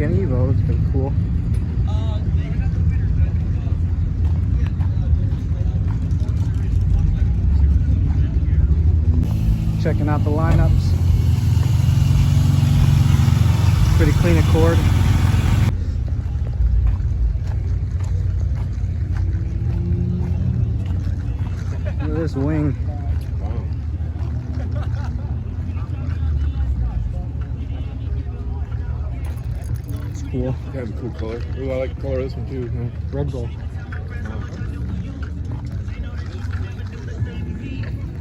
an Evo. It's pretty cool. Checking out the lineups. Pretty clean Accord. Look at this wing. It's cool. That's a cool color. Ooh, I like the color of this one too. Yeah. Red Bull.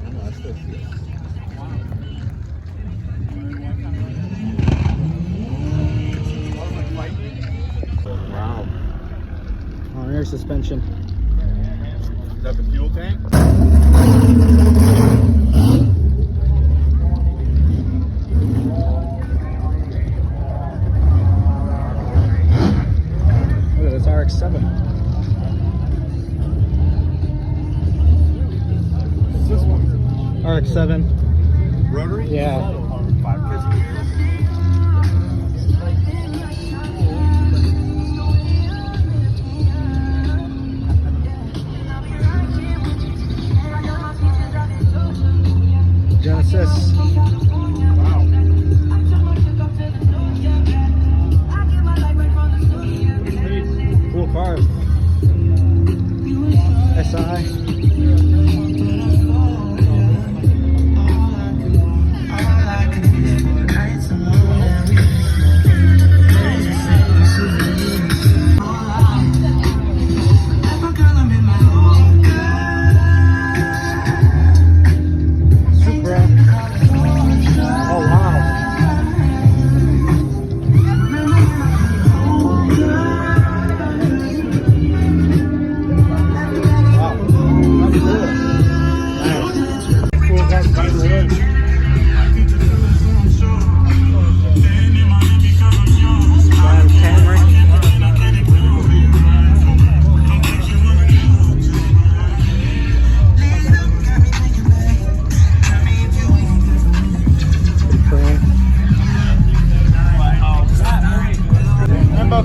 Oh, I still see it. Wow. Oh, air suspension. Is that the fuel tank? Look at this RX-7. What's this one? RX-7. Rotary? Yeah. Genesis. Wow. Cool car. SI.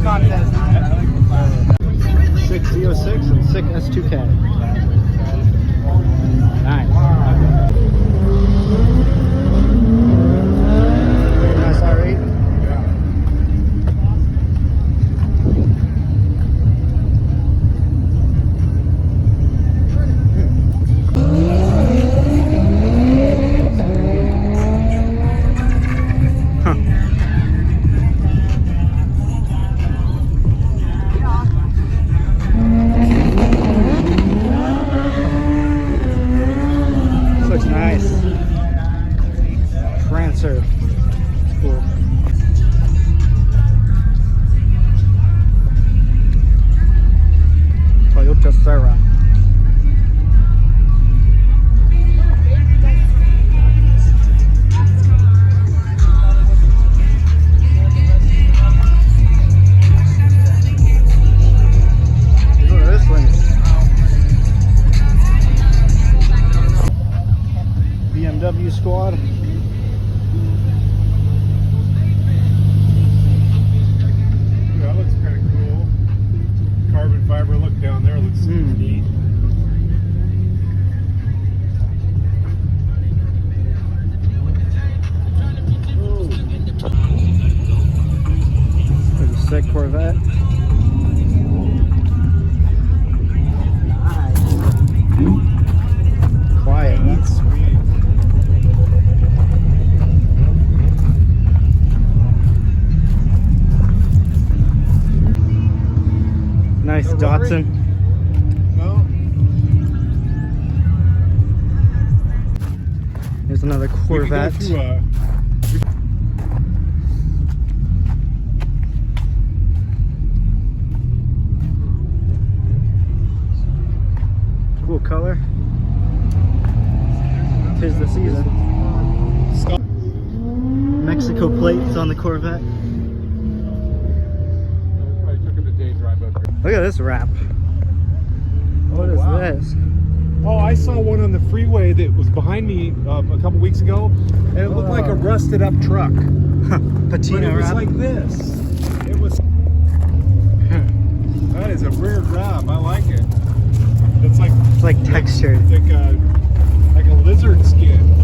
Contest. 6Z06 and 6 S2K. Nice. Nice R8. Nice. Prancer. Cool. Toyota Serra. Look at this thing. BMW squad. Ooh, that looks kind of cool. Carbon fiber look down there looks neat. There's a sick Corvette. Nice. Quiet. That's sweet. Nice Datsun. No. There's another Corvette. We can go through, Cool color. 'Tis the season. Mexico plates on the Corvette. Probably took him a day drive up here. Look at this wrap. What is wow. this? Oh, I saw one on the freeway that was behind me a couple weeks ago, and it looked like a rusted up truck. But Patina it was wrap. like this. It was. That is a weird knob. I like it. It's like It's like textured. like a lizard skin.